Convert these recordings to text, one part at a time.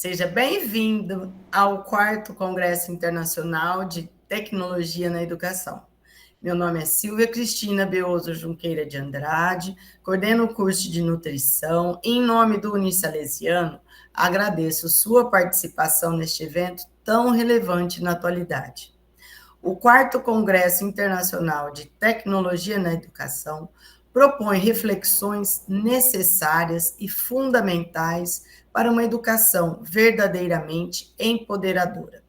Seja bem-vindo ao 4º Congresso Internacional de Tecnologia na Educação. Meu nome é Silvia Cristina Beoso Junqueira de Andrade, coordeno o curso de nutrição e, em nome do Unisalesiano, agradeço sua participação neste evento tão relevante na atualidade. O 4º Congresso Internacional de Tecnologia na Educação propõe reflexões necessárias e fundamentais para uma educação verdadeiramente empoderadora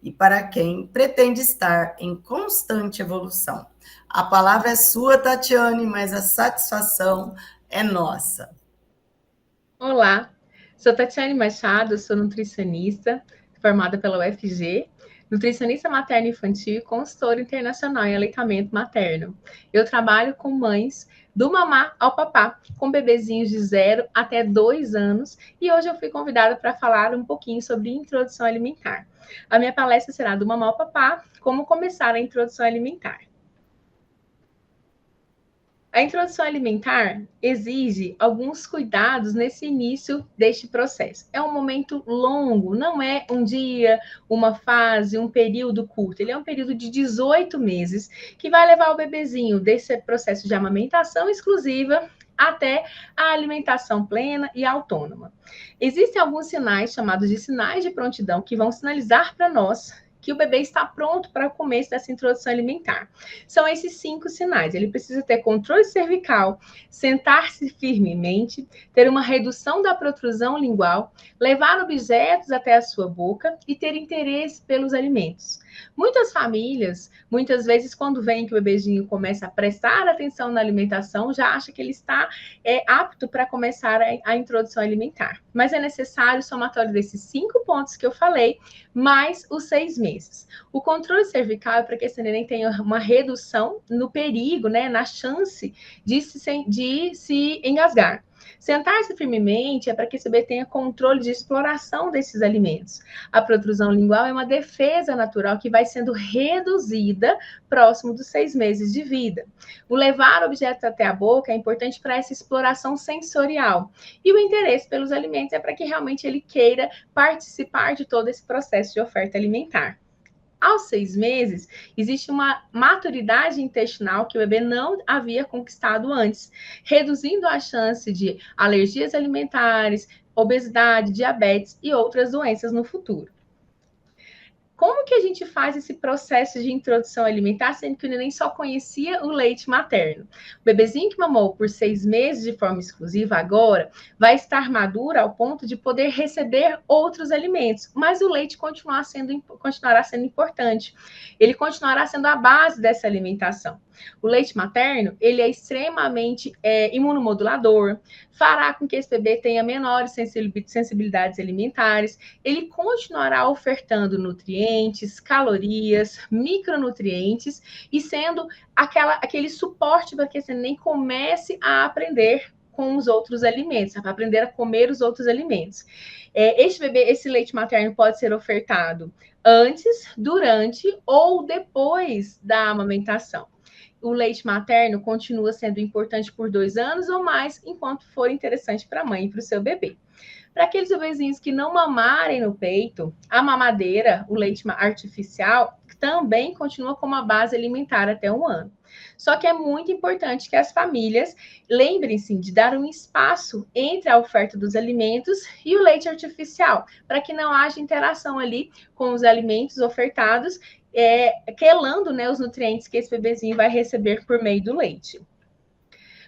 e para quem pretende estar em constante evolução. A palavra é sua, Tatiane, mas a satisfação é nossa. Olá, sou Tatiane Machado, sou nutricionista, formada pela UFG, nutricionista materno-infantil e consultora internacional em aleitamento materno. Eu trabalho com mães do mamá ao papá, com bebezinhos de 0 até 2 anos, e hoje eu fui convidada para falar um pouquinho sobre introdução alimentar. A minha palestra será do mamá ao papá, como começar a introdução alimentar. A introdução alimentar exige alguns cuidados nesse início deste processo. É um momento longo, não é um dia, uma fase, um período curto. Ele é um período de 18 meses que vai levar o bebezinho desse processo de amamentação exclusiva até a alimentação plena e autônoma. Existem alguns sinais chamados de sinais de prontidão que vão sinalizar para nós que o bebê está pronto para o começo dessa introdução alimentar. São esses 5 sinais. Ele precisa ter controle cervical, sentar-se firmemente, ter uma redução da protrusão lingual, levar objetos até a sua boca e ter interesse pelos alimentos. Muitas famílias, muitas vezes, quando veem que o bebezinho começa a prestar atenção na alimentação, já acha que ele está apto para começar a introdução alimentar. Mas é necessário o somatório desses 5 pontos que eu falei, mais os 6 meses. O controle cervical é para que esse neném tenha uma redução no perigo, né, na chance de se engasgar. Sentar-se firmemente é para que esse bebê tenha controle de exploração desses alimentos. A protrusão lingual é uma defesa natural que vai sendo reduzida próximo dos 6 meses de vida. O levar objetos até a boca é importante para essa exploração sensorial. E o interesse pelos alimentos é para que realmente ele queira participar de todo esse processo de oferta alimentar. Aos 6 meses, existe uma maturidade intestinal que o bebê não havia conquistado antes, reduzindo a chance de alergias alimentares, obesidade, diabetes e outras doenças no futuro. Como que a gente faz esse processo de introdução alimentar, sendo que o neném só conhecia o leite materno? O bebezinho que mamou por 6 meses de forma exclusiva agora vai estar maduro ao ponto de poder receber outros alimentos, mas o leite continuará sendo importante. Ele continuará sendo a base dessa alimentação. O leite materno, ele é extremamente imunomodulador, fará com que esse bebê tenha menores sensibilidades alimentares, ele continuará ofertando nutrientes, calorias, micronutrientes e sendo aquele suporte para que esse neném comece a aprender com os outros alimentos, para aprender a comer os outros alimentos. Esse leite materno pode ser ofertado antes, durante ou depois da amamentação. O leite materno continua sendo importante por 2 anos ou mais, enquanto for interessante para a mãe e para o seu bebê. Para aqueles bebezinhos que não mamarem no peito, a mamadeira, o leite artificial, também continua como a base alimentar até 1 ano. Só que é muito importante que as famílias lembrem-se de dar um espaço entre a oferta dos alimentos e o leite artificial, para que não haja interação ali com os alimentos ofertados, quelando, né, os nutrientes que esse bebezinho vai receber por meio do leite.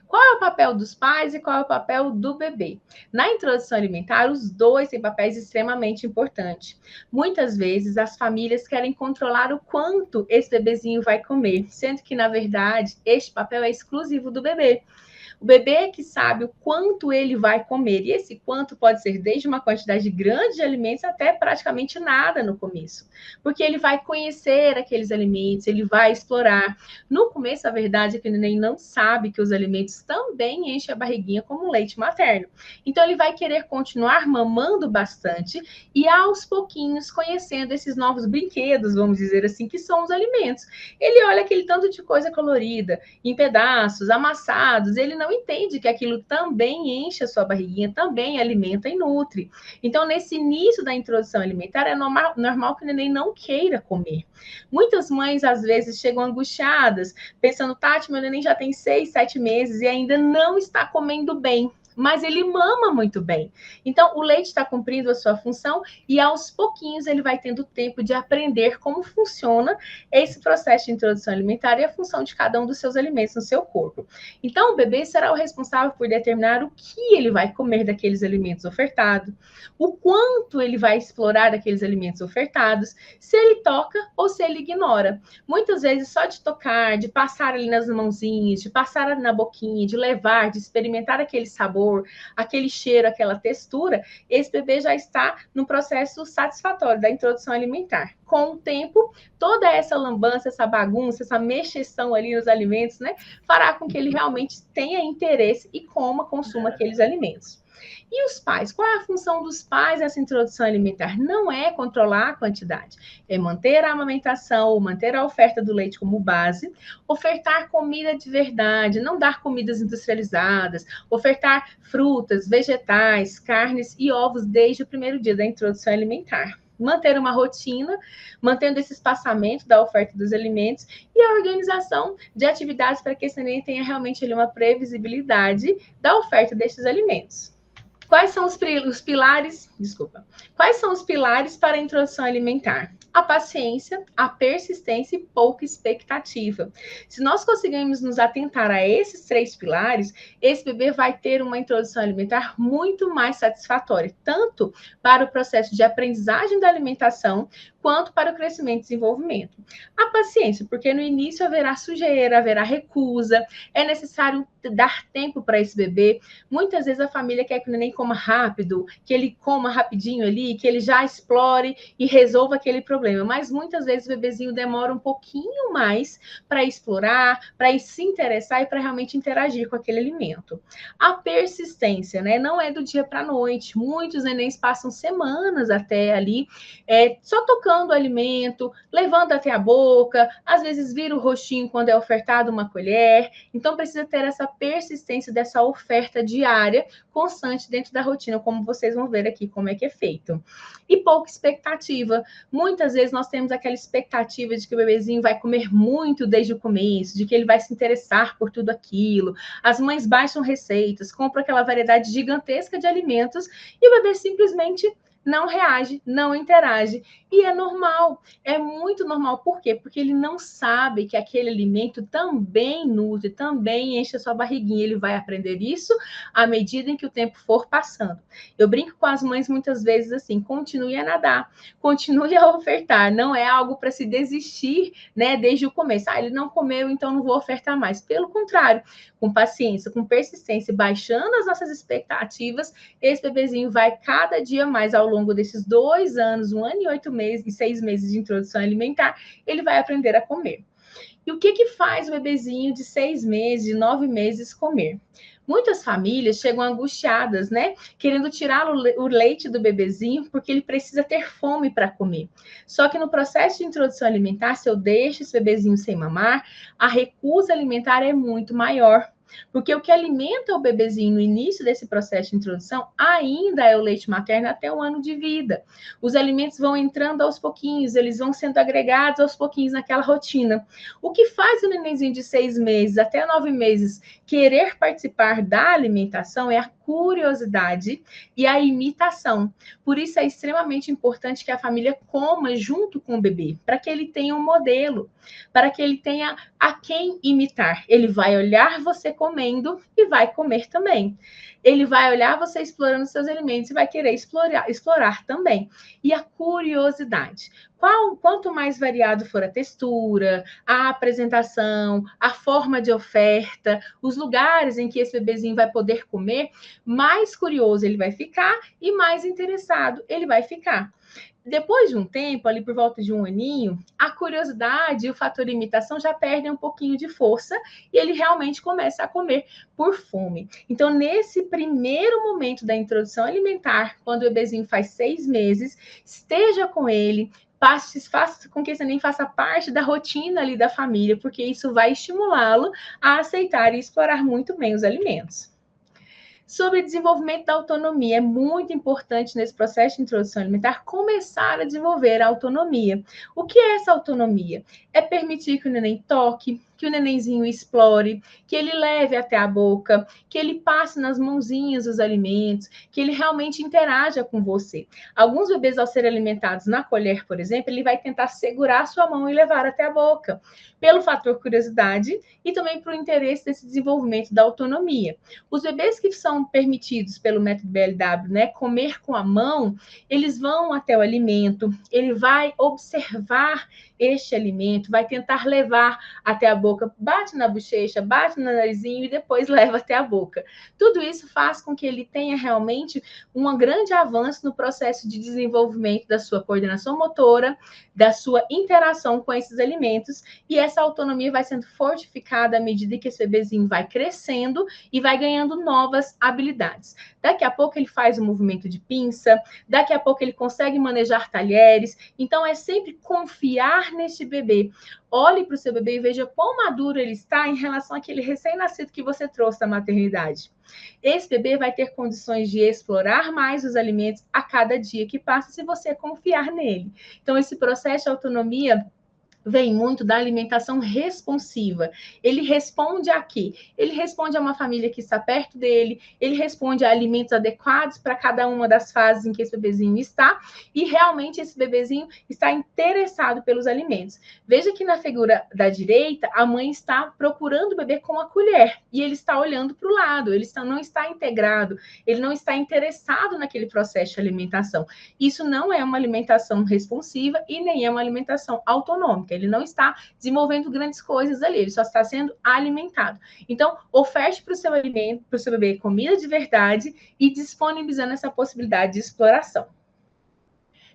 Qual é o papel dos pais e qual é o papel do bebê? Na introdução alimentar, os dois têm papéis extremamente importantes. Muitas vezes, as famílias querem controlar o quanto esse bebezinho vai comer, sendo que, na verdade, este papel é exclusivo do bebê. O bebê é que sabe o quanto ele vai comer, e esse quanto pode ser desde uma quantidade grande de alimentos até praticamente nada no começo, porque ele vai conhecer aqueles alimentos, ele vai explorar. No começo, a verdade é que o neném não sabe que os alimentos também enchem a barriguinha como leite materno. Então, ele vai querer continuar mamando bastante e, aos pouquinhos, conhecendo esses novos brinquedos, vamos dizer assim, que são os alimentos. Ele olha aquele tanto de coisa colorida, em pedaços, amassados, ele não não entende que aquilo também enche a sua barriguinha, também alimenta e nutre. Então, nesse início da introdução alimentar, é normal que o neném não queira comer. Muitas mães, às vezes, chegam angustiadas, pensando, Tati, meu neném já tem 6, 7 meses e ainda não está comendo bem. Mas ele mama muito bem. Então, o leite está cumprindo a sua função e, aos pouquinhos, ele vai tendo tempo de aprender como funciona esse processo de introdução alimentar e a função de cada um dos seus alimentos no seu corpo. Então, o bebê será o responsável por determinar o que ele vai comer daqueles alimentos ofertados, o quanto ele vai explorar daqueles alimentos ofertados, se ele toca ou se ele ignora. Muitas vezes, só de tocar, de passar ali nas mãozinhas, de passar ali na boquinha, de levar, de experimentar aquele sabor, aquele cheiro, aquela textura, esse bebê já está no processo satisfatório da introdução alimentar. Com o tempo, toda essa lambança, essa bagunça, essa mexeção ali nos alimentos, né, fará com que ele realmente tenha interesse e consuma aqueles alimentos. E os pais? Qual é a função dos pais nessa introdução alimentar? Não é controlar a quantidade, é manter a amamentação, manter a oferta do leite como base, ofertar comida de verdade, não dar comidas industrializadas, ofertar frutas, vegetais, carnes e ovos desde o primeiro dia da introdução alimentar. Manter uma rotina, mantendo esse espaçamento da oferta dos alimentos e a organização de atividades para que esse neném tenha realmente ali uma previsibilidade da oferta destes alimentos. Quais são os pilares? Desculpa. Quais são os pilares para a introdução alimentar? A paciência, a persistência e pouca expectativa. Se nós conseguirmos nos atentar a esses 3 pilares, esse bebê vai ter uma introdução alimentar muito mais satisfatória, tanto para o processo de aprendizagem da alimentação, quanto para o crescimento e desenvolvimento. A paciência, porque no início haverá sujeira, haverá recusa, é necessário dar tempo para esse bebê. Muitas vezes a família quer que o neném coma rápido, que ele coma rapidinho ali, que ele já explore e resolva aquele problema. Mas muitas vezes o bebezinho demora um pouquinho mais para explorar, para se interessar e para realmente interagir com aquele alimento. A persistência, né? Não é do dia para a noite. Muitos nenéns passam semanas até ali, só tocando o alimento, levando até a boca, às vezes vira o rostinho quando é ofertado uma colher. Então precisa ter essa persistência dessa oferta diária, constante dentro da rotina, como vocês vão ver aqui como é que é feito. E pouca expectativa. Muitas vezes nós temos aquela expectativa de que o bebezinho vai comer muito desde o começo, de que ele vai se interessar por tudo aquilo. As mães baixam receitas, compram aquela variedade gigantesca de alimentos e o bebê simplesmente não reage, não interage. E é normal, é muito normal. Por quê? Porque ele não sabe que aquele alimento também nutre, também enche a sua barriguinha. Ele vai aprender isso à medida em que o tempo for passando. Eu brinco com as mães muitas vezes assim, continue a nadar, continue a ofertar. Não é algo para se desistir, né, desde o começo. Ele não comeu, então não vou ofertar mais. Pelo contrário, com paciência, com persistência, baixando as nossas expectativas, esse bebezinho vai cada dia mais ao longo desses 2 anos, 1 ano e 8 meses e 6 meses de introdução alimentar, ele vai aprender a comer. E o que faz o bebezinho de 6 meses, de 9 meses comer? Muitas famílias chegam angustiadas, né? Querendo tirar o leite do bebezinho porque ele precisa ter fome para comer. Só que no processo de introdução alimentar, se eu deixo esse bebezinho sem mamar, a recusa alimentar é muito maior. Porque o que alimenta o bebezinho no início desse processo de introdução ainda é o leite materno até o ano de vida. Os alimentos vão entrando aos pouquinhos, eles vão sendo agregados aos pouquinhos naquela rotina. O que faz o nenenzinho de 6 meses até 9 meses querer participar da alimentação é a curiosidade e a imitação. Por isso é extremamente importante que a família coma junto com o bebê, para que ele tenha um modelo, para que ele tenha a quem imitar. Ele vai olhar você comendo e vai comer também. Ele vai olhar você explorando seus alimentos e vai querer explorar também. E a curiosidade. Quanto mais variado for a textura, a apresentação, a forma de oferta, os lugares em que esse bebezinho vai poder comer, mais curioso ele vai ficar e mais interessado ele vai ficar. Depois de um tempo, ali por volta de 1 aninho, a curiosidade e o fator imitação já perdem um pouquinho de força e ele realmente começa a comer por fome. Então, nesse primeiro momento da introdução alimentar, quando o bebezinho faz 6 meses, esteja com ele, faça com que esse neném faça parte da rotina ali da família, porque isso vai estimulá-lo a aceitar e explorar muito bem os alimentos. Sobre desenvolvimento da autonomia, é muito importante nesse processo de introdução alimentar começar a desenvolver a autonomia. O que é essa autonomia? É permitir que o neném toque, que o nenenzinho explore, que ele leve até a boca, que ele passe nas mãozinhas os alimentos, que ele realmente interaja com você. Alguns bebês, ao serem alimentados na colher, por exemplo, ele vai tentar segurar a sua mão e levar até a boca, pelo fator curiosidade e também para o interesse desse desenvolvimento da autonomia. Os bebês que são permitidos pelo método BLW, né, comer com a mão, eles vão até o alimento, ele vai observar este alimento, vai tentar levar até a boca, bate na bochecha, bate no narizinho e depois leva até a boca. Tudo isso faz com que ele tenha realmente um grande avanço no processo de desenvolvimento da sua coordenação motora, da sua interação com esses alimentos, e essa autonomia vai sendo fortificada à medida que esse bebezinho vai crescendo e vai ganhando novas habilidades. Daqui a pouco ele faz o movimento de pinça, daqui a pouco ele consegue manejar talheres. Então é sempre confiar nesse bebê. Olhe para o seu bebê e veja quão maduro ele está em relação àquele recém-nascido que você trouxe da maternidade. Esse bebê vai ter condições de explorar mais os alimentos a cada dia que passa, se você confiar nele. Então, esse processo de autonomia vem muito da alimentação responsiva. Ele responde a quê? Ele responde a uma família que está perto dele, ele responde a alimentos adequados para cada uma das fases em que esse bebezinho está, e realmente esse bebezinho está interessado pelos alimentos. Veja que na figura da direita, a mãe está procurando o bebê com a colher, e ele está olhando para o lado, não está integrado, ele não está interessado naquele processo de alimentação. Isso não é uma alimentação responsiva e nem é uma alimentação autonômica. Ele não está desenvolvendo grandes coisas ali, ele só está sendo alimentado. Então, oferte para o seu alimento, para o seu bebê, comida de verdade e disponibilizando essa possibilidade de exploração.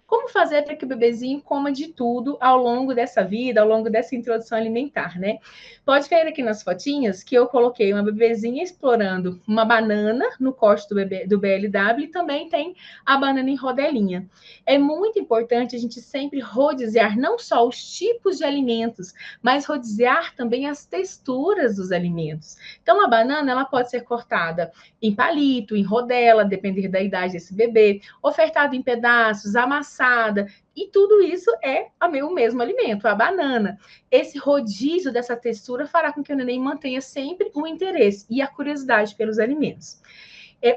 Como fazer para que o bebezinho coma de tudo ao longo dessa vida, ao longo dessa introdução alimentar, né? Pode ver aqui nas fotinhas que eu coloquei uma bebezinha explorando uma banana no corte do BLW, e também tem a banana em rodelinha. É muito importante a gente sempre rodear não só os tipos de alimentos, mas rodear também as texturas dos alimentos. Então, a banana, ela pode ser cortada em palito, em rodela, depender da idade desse bebê, ofertada em pedaços, amassada, e tudo isso é o mesmo alimento, a banana. Esse rodízio dessa textura fará com que o neném mantenha sempre o interesse e a curiosidade pelos alimentos.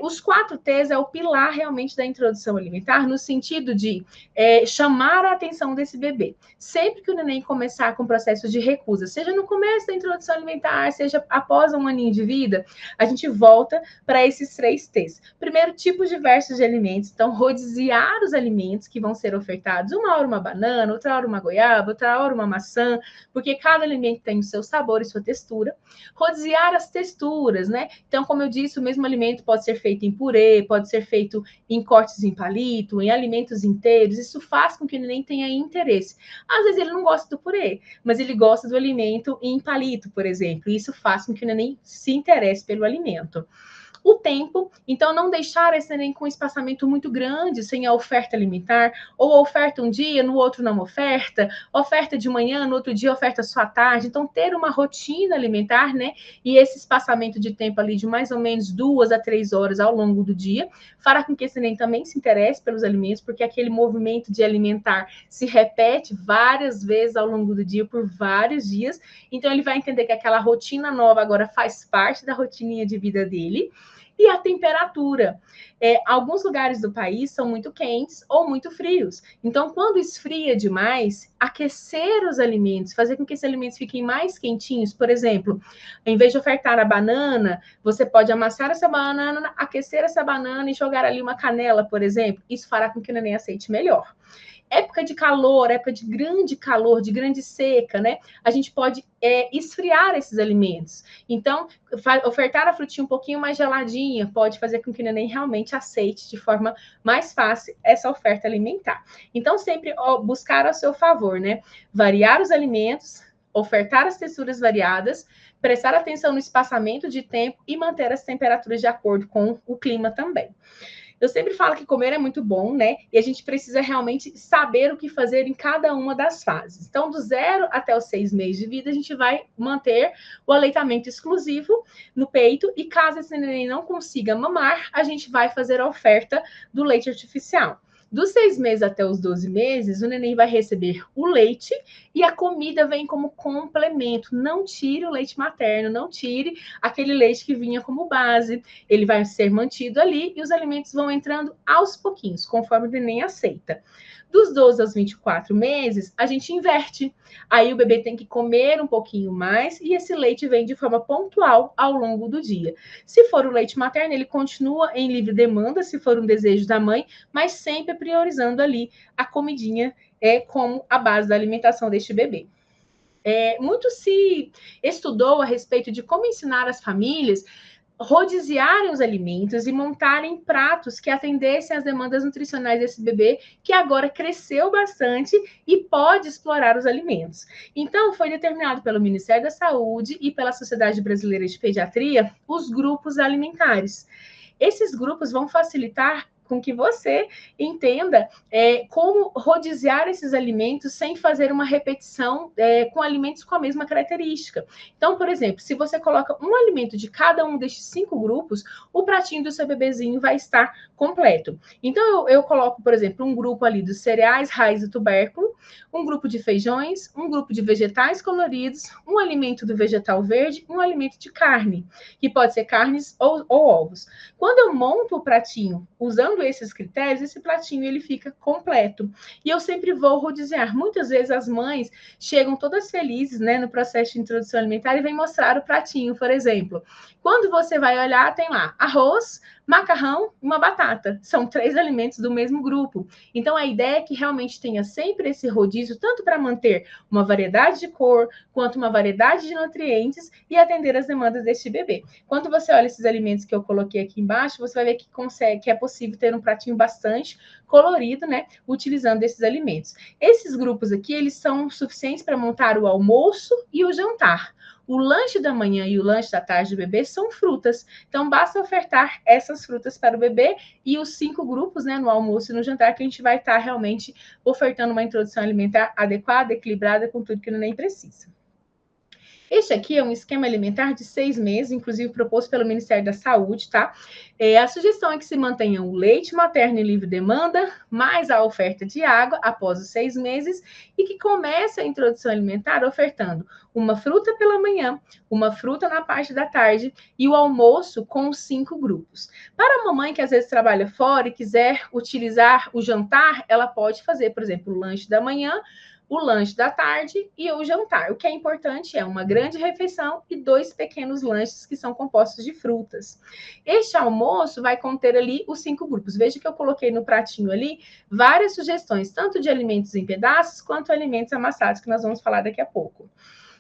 Os 4 T's é o pilar realmente da introdução alimentar, no sentido de chamar a atenção desse bebê. Sempre que o neném começar com o processo de recusa, seja no começo da introdução alimentar, seja após um aninho de vida, a gente volta para esses 3 T's. Primeiro, tipos diversos de alimentos. Então, rodear os alimentos que vão ser ofertados. Uma hora uma banana, outra hora uma goiaba, outra hora uma maçã, porque cada alimento tem o seu sabor e sua textura. Rodear as texturas, né? Então, como eu disse, o mesmo alimento pode ser feito em purê, pode ser feito em cortes em palito, em alimentos inteiros. Isso faz com que o neném tenha interesse. Às vezes ele não gosta do purê, mas ele gosta do alimento em palito, por exemplo. Isso faz com que o neném se interesse pelo alimento. O tempo, então não deixar esse neném com um espaçamento muito grande, sem a oferta alimentar, ou oferta um dia, no outro não oferta de manhã, no outro dia oferta só à tarde. Então, ter uma rotina alimentar, né? E esse espaçamento de tempo ali de mais ou menos 2 a 3 horas ao longo do dia, fará com que esse neném também se interesse pelos alimentos, porque aquele movimento de alimentar se repete várias vezes ao longo do dia, por vários dias. Então, ele vai entender que aquela rotina nova agora faz parte da rotininha de vida dele. E a temperatura. Alguns lugares do país são muito quentes ou muito frios. Então, quando esfria demais, aquecer os alimentos, fazer com que esses alimentos fiquem mais quentinhos. Por exemplo, em vez de ofertar a banana, você pode amassar essa banana, aquecer essa banana e jogar ali uma canela, por exemplo. Isso fará com que o neném aceite melhor. Época de calor, época de grande calor, de grande seca, né? A gente pode esfriar esses alimentos. Então, ofertar a frutinha um pouquinho mais geladinha pode fazer com que o neném realmente aceite de forma mais fácil essa oferta alimentar. Então, sempre buscar ao seu favor, né? Variar os alimentos, ofertar as texturas variadas, prestar atenção no espaçamento de tempo e manter as temperaturas de acordo com o clima também. Eu sempre falo que comer é muito bom, né? E a gente precisa realmente saber o que fazer em cada uma das fases. Então, do 0 até os 6 meses de vida, a gente vai manter o aleitamento exclusivo no peito, e caso esse neném não consiga mamar, a gente vai fazer a oferta do leite artificial. Dos 6 meses até os 12 meses, o neném vai receber o leite e a comida vem como complemento. Não tire o leite materno, não tire aquele leite que vinha como base. Ele vai ser mantido ali e os alimentos vão entrando aos pouquinhos, conforme o neném aceita. Dos 12 aos 24 meses, a gente inverte. Aí o bebê tem que comer um pouquinho mais e esse leite vem de forma pontual ao longo do dia. Se for o leite materno, ele continua em livre demanda, se for um desejo da mãe, mas sempre priorizando ali a comidinha como a base da alimentação deste bebê. Muito se estudou a respeito de como ensinar as famílias rodiziarem os alimentos e montarem pratos que atendessem às demandas nutricionais desse bebê, que agora cresceu bastante e pode explorar os alimentos. Então, foi determinado pelo Ministério da Saúde e pela Sociedade Brasileira de Pediatria os grupos alimentares. Esses grupos vão facilitar com que você entenda como rodiziar esses alimentos sem fazer uma repetição com alimentos com a mesma característica. Então, por exemplo, se você coloca um alimento de cada um destes 5 grupos, o pratinho do seu bebezinho vai estar completo. Então, eu coloco, por exemplo, um grupo ali dos cereais, raiz e tubérculo, um grupo de feijões, um grupo de vegetais coloridos, um alimento do vegetal verde, um alimento de carne, que pode ser carnes ou ovos. Quando eu monto o pratinho usando esses critérios, esse pratinho ele fica completo. E eu sempre vou rodiziar. Muitas vezes as mães chegam todas felizes, né, no processo de introdução alimentar e vêm mostrar o pratinho, por exemplo. Quando você vai olhar, tem lá arroz, macarrão e uma batata. São 3 alimentos do mesmo grupo. Então, a ideia é que realmente tenha sempre esse rodízio, tanto para manter uma variedade de cor, quanto uma variedade de nutrientes e atender as demandas deste bebê. Quando você olha esses alimentos que eu coloquei aqui embaixo, você vai ver que é possível ter um pratinho bastante colorido, né, utilizando esses alimentos. Esses grupos aqui, eles são suficientes para montar o almoço e o jantar. O lanche da manhã e o lanche da tarde do bebê são frutas. Então, basta ofertar essas frutas para o bebê e os 5 grupos, né, no almoço e no jantar, que a gente vai estar realmente ofertando uma introdução alimentar adequada, equilibrada, com tudo que o neném precisa. Este aqui é um esquema alimentar de 6 meses, inclusive proposto pelo Ministério da Saúde, tá? A sugestão é que se mantenha o leite materno em livre demanda, mais a oferta de água após os 6 meses, e que comece a introdução alimentar ofertando uma fruta pela manhã, uma fruta na parte da tarde e o almoço com os 5 grupos. Para a mamãe que às vezes trabalha fora e quiser utilizar o jantar, ela pode fazer, por exemplo, o lanche da manhã, o lanche da tarde e o jantar. O que é importante é uma grande refeição e 2 pequenos lanches que são compostos de frutas. Este almoço vai conter ali os 5 grupos. Veja que eu coloquei no pratinho ali várias sugestões, tanto de alimentos em pedaços quanto alimentos amassados, que nós vamos falar daqui a pouco.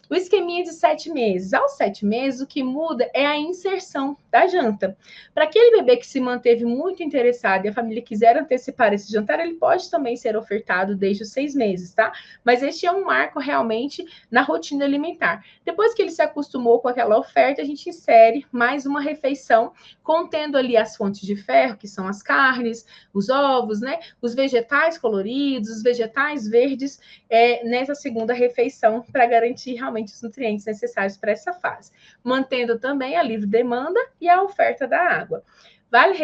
O esqueminha de 7 meses. Aos 7 meses, o que muda é a inserção da janta. Para aquele bebê que se manteve muito interessado e a família quiser antecipar esse jantar, ele pode também ser ofertado desde os 6 meses, tá? Mas este é um marco realmente na rotina alimentar. Depois que ele se acostumou com aquela oferta, a gente insere mais uma refeição, contendo ali as fontes de ferro, que são as carnes, os ovos, né? Os vegetais coloridos, os vegetais verdes, nessa segunda refeição, para garantir realmente os nutrientes necessários para essa fase, mantendo também a livre demanda e a oferta da água. Vale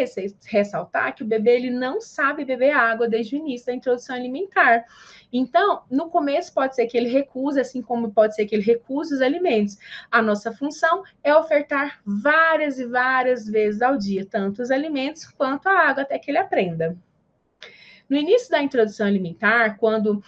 ressaltar que o bebê ele não sabe beber água desde o início da introdução alimentar. Então, no começo pode ser que ele recuse, assim como pode ser que ele recuse os alimentos. A nossa função é ofertar várias e várias vezes ao dia, tanto os alimentos quanto a água, até que ele aprenda. No início da introdução alimentar, quando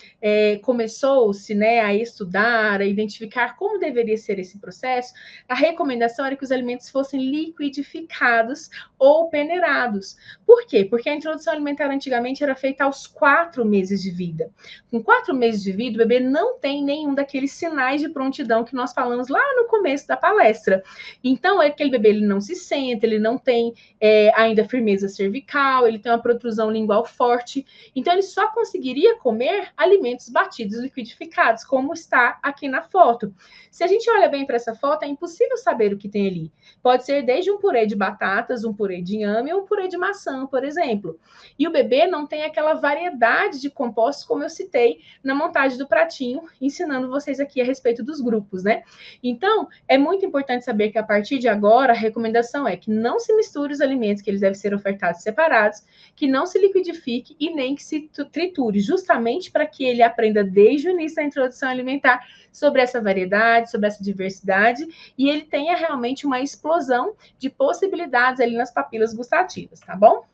começou-se, né, a estudar, a identificar como deveria ser esse processo, a recomendação era que os alimentos fossem liquidificados ou peneirados. Por quê? Porque a introdução alimentar antigamente era feita aos 4 meses de vida. Com 4 meses de vida, o bebê não tem nenhum daqueles sinais de prontidão que nós falamos lá no começo da palestra. Então, aquele bebê ele não se senta, ele não tem ainda firmeza cervical, ele tem uma protrusão lingual forte. leite. Então, ele só conseguiria comer alimentos batidos, liquidificados, como está aqui na foto. Se a gente olha bem para essa foto, é impossível saber o que tem ali. Pode ser desde um purê de batatas, um purê de inhame ou um purê de maçã, por exemplo. E o bebê não tem aquela variedade de compostos, como eu citei na montagem do pratinho, ensinando vocês aqui a respeito dos grupos, né? Então, é muito importante saber que a partir de agora, a recomendação é que não se misture os alimentos, que eles devem ser ofertados separados, que não se liquidifique e nem que se triture, justamente para que ele aprenda desde o início da introdução alimentar sobre essa variedade, sobre essa diversidade, e ele tenha realmente uma explosão de possibilidades ali nas papilas gustativas, tá bom?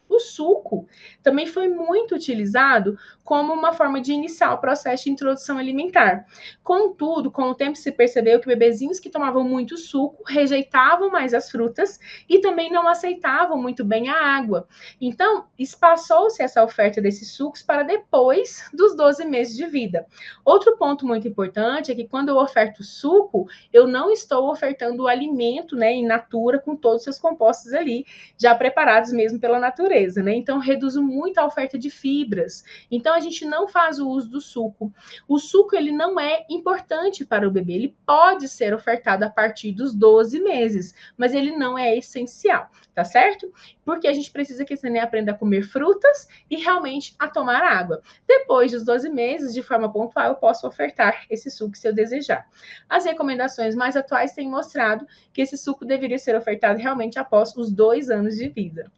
O suco também foi muito utilizado como uma forma de iniciar o processo de introdução alimentar. Contudo, com o tempo se percebeu que bebezinhos que tomavam muito suco rejeitavam mais as frutas e também não aceitavam muito bem a água. Então, espaçou-se essa oferta desses sucos para depois dos 12 meses de vida. Outro ponto muito importante é que quando eu oferto suco, eu não estou ofertando o alimento, né, in natura, com todos os seus compostos ali, já preparados mesmo pela natureza, né? Então, reduzo muito a oferta de fibras. Então, a gente não faz o uso do suco. O suco, ele não é importante para o bebê. Ele pode ser ofertado a partir dos 12 meses, mas ele não é essencial, tá certo? Porque a gente precisa que esse neném aprenda a comer frutas e realmente a tomar água. Depois dos 12 meses, de forma pontual, eu posso ofertar esse suco se eu desejar. As recomendações mais atuais têm mostrado que esse suco deveria ser ofertado realmente após os 2 anos de vida.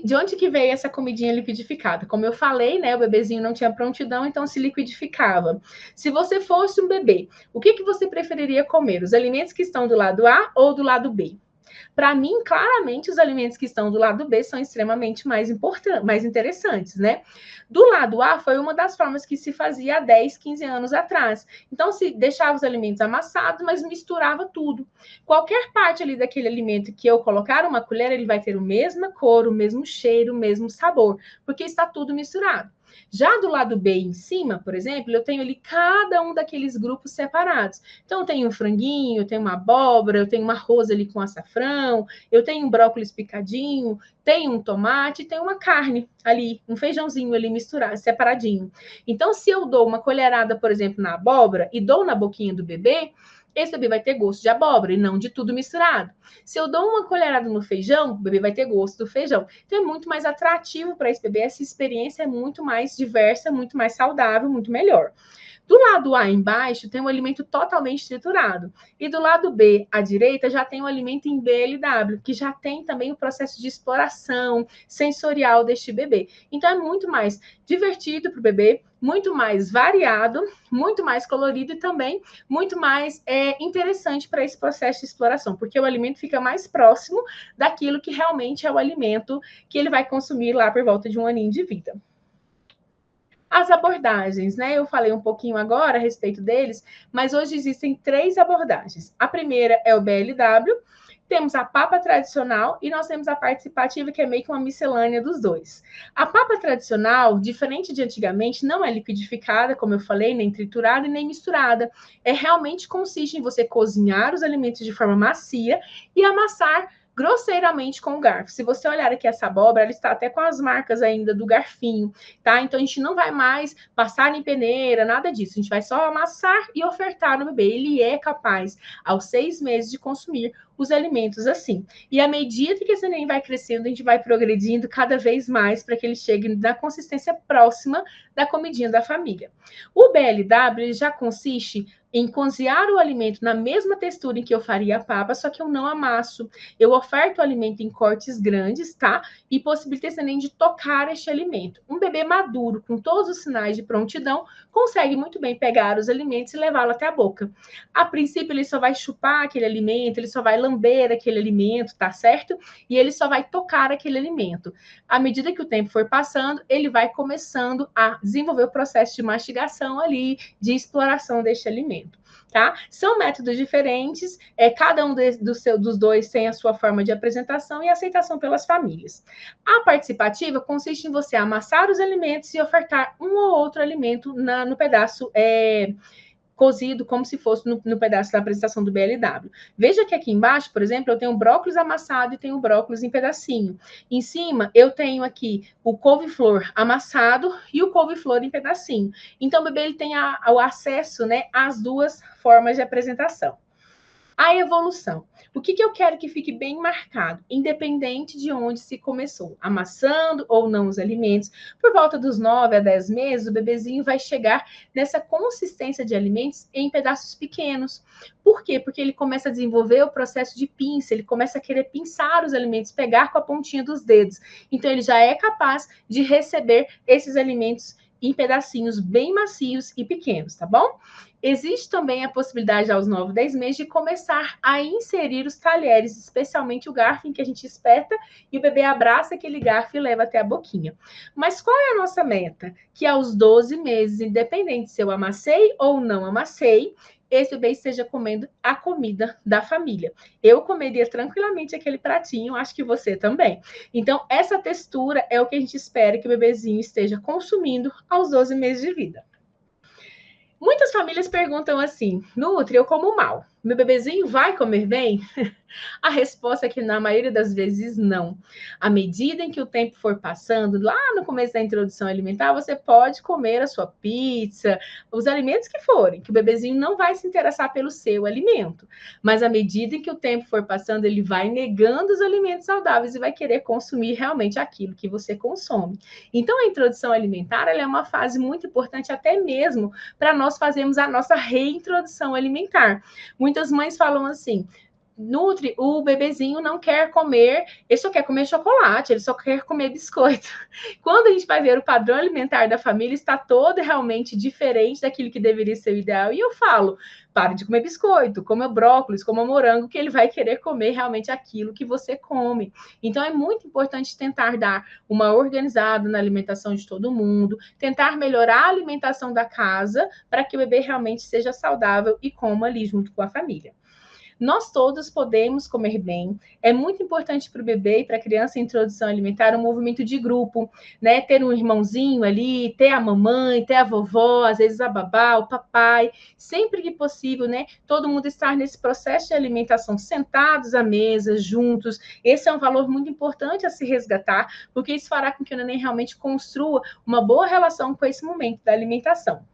De onde que veio essa comidinha liquidificada? Como eu falei, né, o bebezinho não tinha prontidão, então se liquidificava. Se você fosse um bebê, o que você preferiria comer? Os alimentos que estão do lado A ou do lado B? Para mim, claramente, os alimentos que estão do lado B são extremamente mais importantes, mais interessantes, né? Do lado A foi uma das formas que se fazia há 10, 15 anos atrás. Então, se deixava os alimentos amassados, mas misturava tudo. Qualquer parte ali daquele alimento que eu colocar uma colher, ele vai ter a mesma cor, o mesmo cheiro, o mesmo sabor, porque está tudo misturado. Já do lado B em cima, por exemplo, eu tenho ali cada um daqueles grupos separados. Então, eu tenho um franguinho, eu tenho uma abóbora, eu tenho um arroz ali com açafrão, eu tenho um brócolis picadinho, tenho um tomate, tenho uma carne ali, um feijãozinho ali misturado, separadinho. Então, se eu dou uma colherada, por exemplo, na abóbora e dou na boquinha do bebê, esse bebê vai ter gosto de abóbora e não de tudo misturado. Se eu dou uma colherada no feijão, o bebê vai ter gosto do feijão. Então, é muito mais atrativo para esse bebê. Essa experiência é muito mais diversa, muito mais saudável, muito melhor. Do lado A embaixo tem um alimento totalmente triturado. E do lado B, à direita, já tem o alimento em BLW, que já tem também o processo de exploração sensorial deste bebê. Então, é muito mais divertido para o bebê, muito mais variado, muito mais colorido e também muito mais interessante para esse processo de exploração, porque o alimento fica mais próximo daquilo que realmente é o alimento que ele vai consumir lá por volta de 1 aninho de vida. As abordagens, né? Eu falei um pouquinho agora a respeito deles, mas hoje existem 3 abordagens. A primeira é o BLW, temos a papa tradicional e nós temos a participativa, que é meio que uma miscelânea dos dois. A papa tradicional, diferente de antigamente, não é liquidificada, como eu falei, nem triturada e nem misturada. Realmente consiste em você cozinhar os alimentos de forma macia e amassar grosseiramente com o garfo. Se você olhar aqui essa abóbora, ela está até com as marcas ainda do garfinho, tá? Então, a gente não vai mais passar em peneira, nada disso. A gente vai só amassar e ofertar no bebê. Ele é capaz, aos 6 meses, de consumir os alimentos assim. E à medida que esse neném vai crescendo, a gente vai progredindo cada vez mais para que ele chegue na consistência próxima da comidinha da família. O BLW já consiste em cozinhar o alimento na mesma textura em que eu faria a papa, só que eu não amasso. Eu oferto o alimento em cortes grandes, tá? E possibilita esse neném de tocar este alimento. Um bebê maduro, com todos os sinais de prontidão, consegue muito bem pegar os alimentos e levá-lo até a boca. A princípio, ele só vai chupar aquele alimento, ele só vai lamber aquele alimento, tá certo? E ele só vai tocar aquele alimento. À medida que o tempo for passando, ele vai começando a desenvolver o processo de mastigação ali, de exploração deste alimento. Tá? São métodos diferentes, cada um dos dois tem a sua forma de apresentação e aceitação pelas famílias. A participativa consiste em você amassar os alimentos e ofertar um ou outro alimento no pedaço cozido como se fosse no pedaço da apresentação do BLW. Veja que aqui embaixo, por exemplo, eu tenho brócolis amassado e tenho brócolis em pedacinho. Em cima, eu tenho aqui o couve-flor amassado e o couve-flor em pedacinho. Então, o bebê ele tem o acesso, né, às duas formas de apresentação. A evolução. O que eu quero que fique bem marcado, independente de onde se começou, amassando ou não os alimentos, por volta dos 9 a 10 meses, o bebezinho vai chegar nessa consistência de alimentos em pedaços pequenos. Por quê? Porque ele começa a desenvolver o processo de pinça, ele começa a querer pinçar os alimentos, pegar com a pontinha dos dedos. Então, ele já é capaz de receber esses alimentos em pedacinhos bem macios e pequenos, tá bom? Existe também a possibilidade, aos 9, 10 meses, de começar a inserir os talheres, especialmente o garfo, em que a gente espeta e o bebê abraça aquele garfo e leva até a boquinha. Mas qual é a nossa meta? Que aos 12 meses, independente se eu amassei ou não amassei, esse bebê esteja comendo a comida da família. Eu comeria tranquilamente aquele pratinho, acho que você também. Então, essa textura é o que a gente espera que o bebezinho esteja consumindo aos 12 meses de vida. Muitas famílias perguntam assim, Nutri, eu como mal, meu bebezinho vai comer bem? A resposta é que, na maioria das vezes, não. À medida em que o tempo for passando, lá no começo da introdução alimentar, você pode comer a sua pizza, os alimentos que forem, que o bebezinho não vai se interessar pelo seu alimento. Mas, à medida em que o tempo for passando, ele vai negando os alimentos saudáveis e vai querer consumir realmente aquilo que você consome. Então, a introdução alimentar ela é uma fase muito importante, até mesmo para nós fazermos a nossa reintrodução alimentar. Muitas mães falam assim, Nutri, o bebezinho não quer comer, ele só quer comer chocolate, ele só quer comer biscoito. Quando a gente vai ver o padrão alimentar da família, está todo realmente diferente daquilo que deveria ser o ideal. E eu falo, pare de comer biscoito, coma brócolis, coma morango, que ele vai querer comer realmente aquilo que você come. Então, é muito importante tentar dar uma organizada na alimentação de todo mundo, tentar melhorar a alimentação da casa, para que o bebê realmente seja saudável e coma ali junto com a família. Nós todos podemos comer bem. É muito importante para o bebê e para a criança em introdução alimentar um movimento de grupo, né? Ter um irmãozinho ali, ter a mamãe, ter a vovó, às vezes a babá, o papai, sempre que possível, né? Todo mundo estar nesse processo de alimentação sentados à mesa, juntos. Esse é um valor muito importante a se resgatar, porque isso fará com que o neném realmente construa uma boa relação com esse momento da alimentação.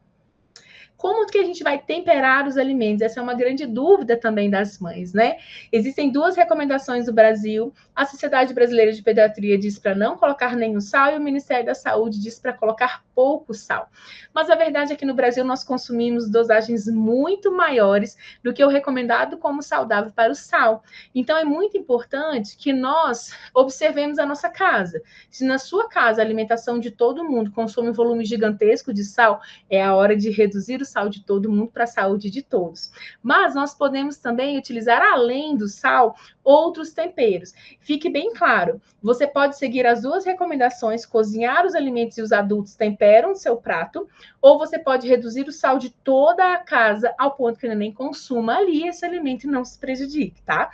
Como que a gente vai temperar os alimentos? Essa é uma grande dúvida também das mães, né? Existem duas recomendações do Brasil. A Sociedade Brasileira de Pediatria diz para não colocar nenhum sal e o Ministério da Saúde diz para colocar pouco sal. Mas a verdade é que no Brasil nós consumimos dosagens muito maiores do que o recomendado como saudável para o sal. Então é muito importante que nós observemos a nossa casa. Se na sua casa a alimentação de todo mundo consome um volume gigantesco de sal, é a hora de reduzir o sal de todo mundo para a saúde de todos. Mas nós podemos também utilizar, além do sal, outros temperos. Fique bem claro, você pode seguir as duas recomendações, cozinhar os alimentos e os adultos temperam o seu prato, ou você pode reduzir o sal de toda a casa ao ponto que o neném consuma ali esse alimento e não se prejudique, tá?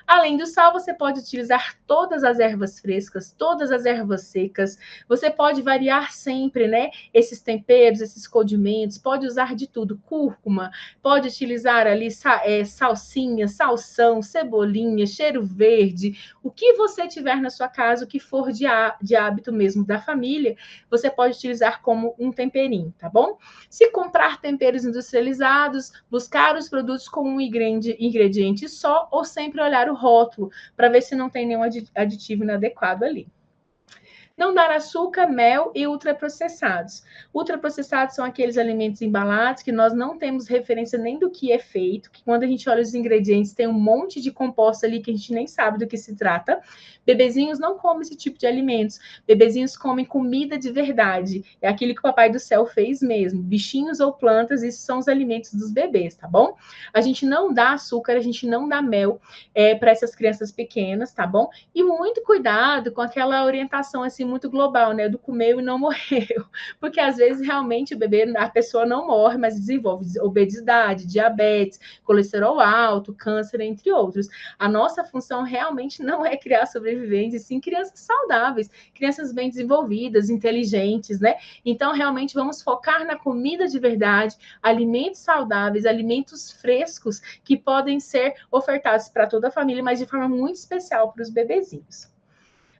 Além do sal, você pode utilizar todas as ervas frescas, todas as ervas secas, você pode variar sempre, né, esses temperos, esses condimentos, pode usar de tudo, cúrcuma, pode utilizar ali salsinha, salsão, cebolinha, cheiro verde, o que você tiver na sua casa, o que for de hábito mesmo da família, você pode utilizar como um temperinho, tá bom? Se comprar temperos industrializados, buscar os produtos com um ingrediente só, ou sempre olhar o rótulo, para ver se não tem nenhum aditivo inadequado ali. Não dar açúcar, mel e ultraprocessados. Ultraprocessados são aqueles alimentos embalados que nós não temos referência nem do que é feito, que quando a gente olha os ingredientes tem um monte de composto ali que a gente nem sabe do que se trata. Bebezinhos não comem esse tipo de alimentos. Bebezinhos comem comida de verdade. É aquilo que o Papai do Céu fez mesmo. Bichinhos ou plantas, esses são os alimentos dos bebês, tá bom? A gente não dá açúcar, a gente não dá mel para essas crianças pequenas, tá bom? E muito cuidado com aquela orientação assim, muito global, né? Do comeu e não morreu. Porque às vezes realmente o bebê, a pessoa não morre, mas desenvolve obesidade, diabetes, colesterol alto, câncer, entre outros. A nossa função realmente não é criar sobreviventes, sim crianças saudáveis, crianças bem desenvolvidas, inteligentes, né? Então, realmente, vamos focar na comida de verdade, alimentos saudáveis, alimentos frescos que podem ser ofertados para toda a família, mas de forma muito especial para os bebezinhos.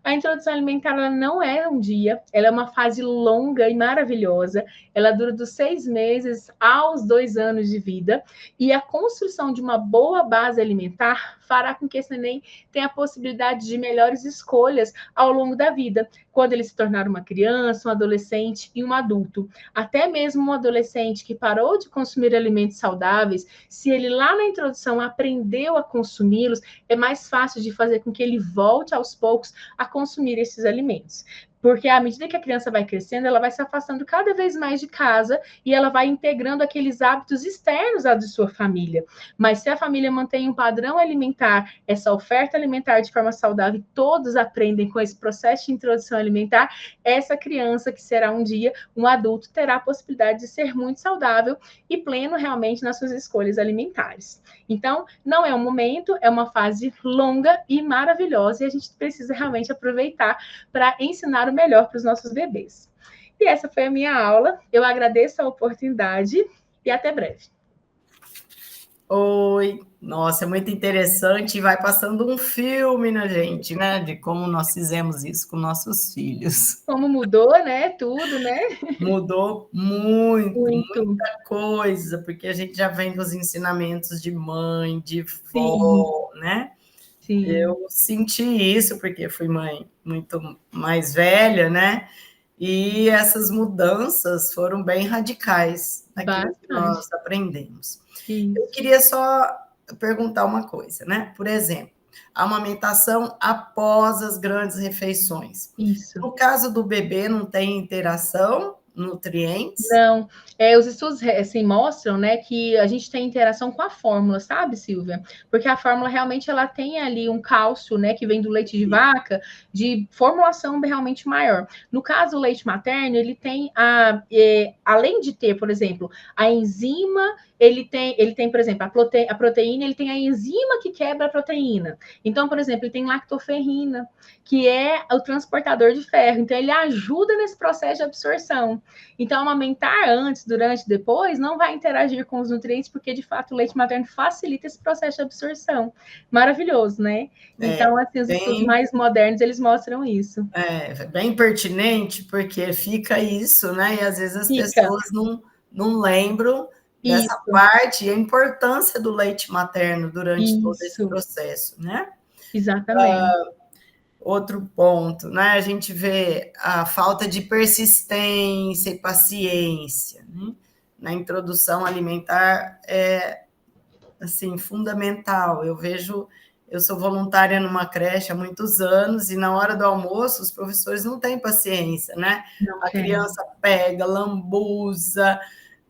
A introdução alimentar ela não é um dia, ela é uma fase longa e maravilhosa. Ela dura dos 6 meses aos 2 anos de vida. E a construção de uma boa base alimentar fará com que esse neném tenha a possibilidade de melhores escolhas ao longo da vida, quando ele se tornar uma criança, um adolescente e um adulto. Até mesmo um adolescente que parou de consumir alimentos saudáveis, se ele lá na introdução aprendeu a consumi-los, é mais fácil de fazer com que ele volte aos poucos a consumir esses alimentos. Porque à medida que a criança vai crescendo, ela vai se afastando cada vez mais de casa e ela vai integrando aqueles hábitos externos à de sua família. Mas se a família mantém um padrão alimentar, essa oferta alimentar de forma saudável, e todos aprendem com esse processo de introdução alimentar, essa criança que será um dia um adulto terá a possibilidade de ser muito saudável e pleno realmente nas suas escolhas alimentares. Então, não é um momento, é uma fase longa e maravilhosa e a gente precisa realmente aproveitar para ensinar o melhor para os nossos bebês. E essa foi a minha aula. Eu agradeço a oportunidade e até breve. Oi, nossa, é muito interessante e vai passando um filme na gente, né? De como nós fizemos isso com nossos filhos. Como mudou, né? Tudo, né? Mudou muito, Muito. muita coisa, porque a gente já vem dos ensinamentos de mãe, de Sim, vó, né? sim. Eu senti isso porque fui mãe muito mais velha, né? E essas mudanças foram bem radicais naquilo que nós Bastante. aprendemos. Isso. Eu queria só perguntar uma coisa, né? Por exemplo, a amamentação após as grandes refeições. Isso. No caso do bebê, não tem interação, nutrientes? Não, os estudos assim, mostram, né, que a gente tem interação com a fórmula, sabe, Silvia? Porque a fórmula realmente ela tem ali um cálcio, né, que vem do leite de vaca, de formulação realmente maior. No caso, o leite materno, ele tem além de ter, por exemplo, a enzima, ele tem, por exemplo, a proteína, ele tem a enzima que quebra a proteína. Então, por exemplo, ele tem lactoferrina, que é o transportador de ferro. Então, ele ajuda nesse processo de absorção. Então, amamentar antes, durante e depois não vai interagir com os nutrientes, porque de fato o leite materno facilita esse processo de absorção. Maravilhoso, né? Então, assim, os estudos mais modernos eles mostram isso. Bem pertinente, porque fica isso, né? E às vezes as pessoas não lembram dessa parte e a importância do leite materno durante todo esse processo, né? Exatamente. Outro ponto, né? A gente vê a falta de persistência e paciência, né? Na introdução alimentar é assim fundamental. Eu sou voluntária numa creche há muitos anos e na hora do almoço os professores não têm paciência, né? A criança pega, lambuza.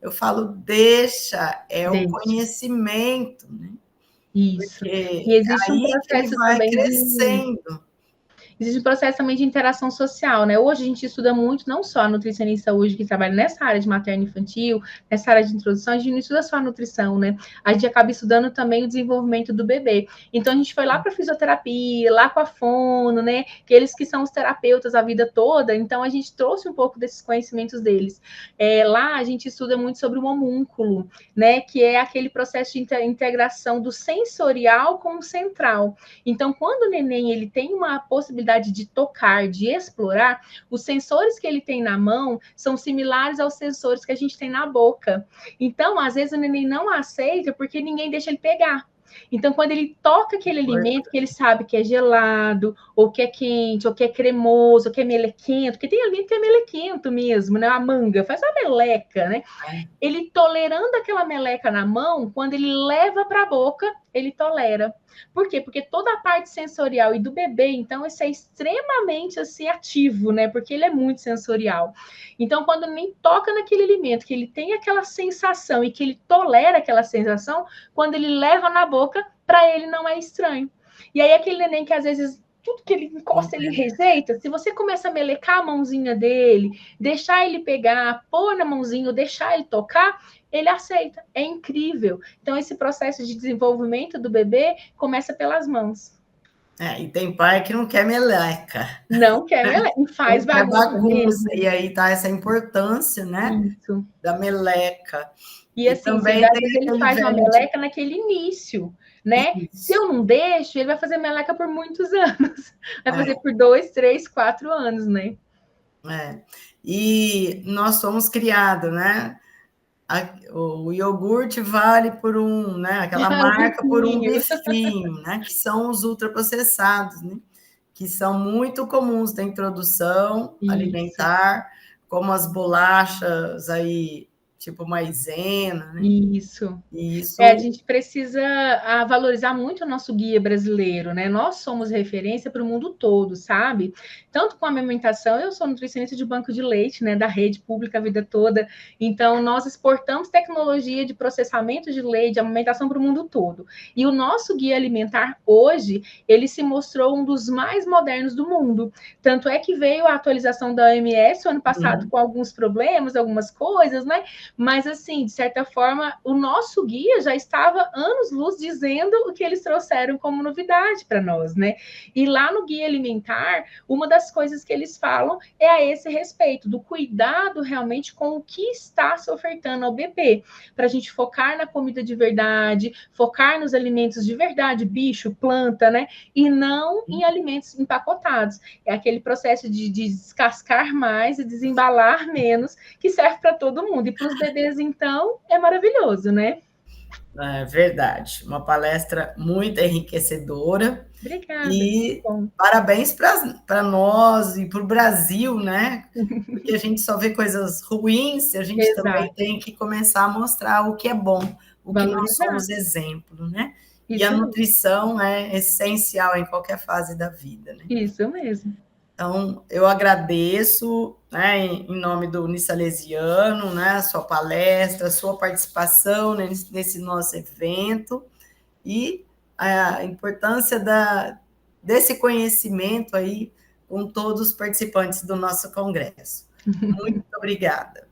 Eu falo, deixa, o conhecimento, né? Isso. Porque E existe um aí que ele processo vai também crescendo. Existe um processo também de interação social, né? Hoje a gente estuda muito, não só a nutricionista hoje que trabalha nessa área de materno infantil, nessa área de introdução, a gente não estuda só a nutrição, né? A gente acaba estudando também o desenvolvimento do bebê. Então a gente foi lá para a fisioterapia, lá com a fono, né? Que eles que são os terapeutas a vida toda, então a gente trouxe um pouco desses conhecimentos deles. Lá a gente estuda muito sobre o homúnculo, né? Que é aquele processo de integração do sensorial com o central. Então, quando o neném ele tem uma possibilidade de tocar, de explorar, os sensores que ele tem na mão são similares aos sensores que a gente tem na boca. Então, às vezes o neném não aceita porque ninguém deixa ele pegar. Então, quando ele toca aquele alimento que ele sabe que é gelado, ou que é quente, ou que é cremoso, ou que é melequento, porque tem alimento que é melequento mesmo, né? A manga faz uma meleca, né? Ele tolerando aquela meleca na mão, quando ele leva para a boca, ele tolera. Por quê? Porque toda a parte sensorial e do bebê, então, isso é extremamente assim, ativo, né? Porque ele é muito sensorial. Então, quando nem toca naquele alimento, que ele tem aquela sensação e que ele tolera aquela sensação, quando ele leva na boca, para ele não é estranho. E aí, aquele neném que às vezes tudo que ele encosta, ele rejeita. Se você começa a melecar a mãozinha dele, deixar ele pegar, pôr na mãozinha, ou deixar ele tocar, ele aceita. É incrível. Então, esse processo de desenvolvimento do bebê começa pelas mãos. E tem pai que não quer meleca. Não quer meleca, e faz bagunça mesmo. E aí tá essa importância, né? Isso. Da meleca. E assim, também às vezes ele faz uma meleca naquele início, né? Isso. Se eu não deixo, ele vai fazer meleca por muitos anos. Vai fazer por 2, 3, 4 anos, né? E nós somos criados, né? O iogurte vale por né? Aquela marca por um bifinho, né? Que são os ultraprocessados, né? Que são muito comuns da introdução alimentar, como as bolachas aí, tipo maisena, né? Isso. Isso. A gente precisa valorizar muito o nosso guia brasileiro, né? Nós somos referência para o mundo todo, sabe? Tanto com a amamentação, eu sou nutricionista de banco de leite, né? Da rede pública a vida toda. Então, nós exportamos tecnologia de processamento de leite, de amamentação para o mundo todo. E o nosso guia alimentar, hoje, ele se mostrou um dos mais modernos do mundo. Tanto é que veio a atualização da OMS o ano passado com alguns problemas, algumas coisas, né? Mas, assim, de certa forma, o nosso guia já estava anos-luz dizendo o que eles trouxeram como novidade para nós, né? E lá no guia alimentar, uma das coisas que eles falam é a esse respeito, do cuidado realmente com o que está se ofertando ao bebê, para a gente focar na comida de verdade, focar nos alimentos de verdade, bicho, planta, né? E não em alimentos empacotados. É aquele processo de descascar mais e desembalar menos, que serve para todo mundo. E para os bebês, então, é maravilhoso, né? É verdade. Uma palestra muito enriquecedora. Obrigada. E parabéns para nós e para o Brasil, né? Porque a gente só vê coisas ruins, a gente também tem que começar a mostrar o que é bom, o que nós somos exemplo, né? E a nutrição é essencial em qualquer fase da vida, né? Isso mesmo. Então, eu agradeço, né, em nome do Unisalesiano, né, a sua palestra, a sua participação nesse nosso evento e a importância desse conhecimento aí com todos os participantes do nosso congresso. Muito obrigada.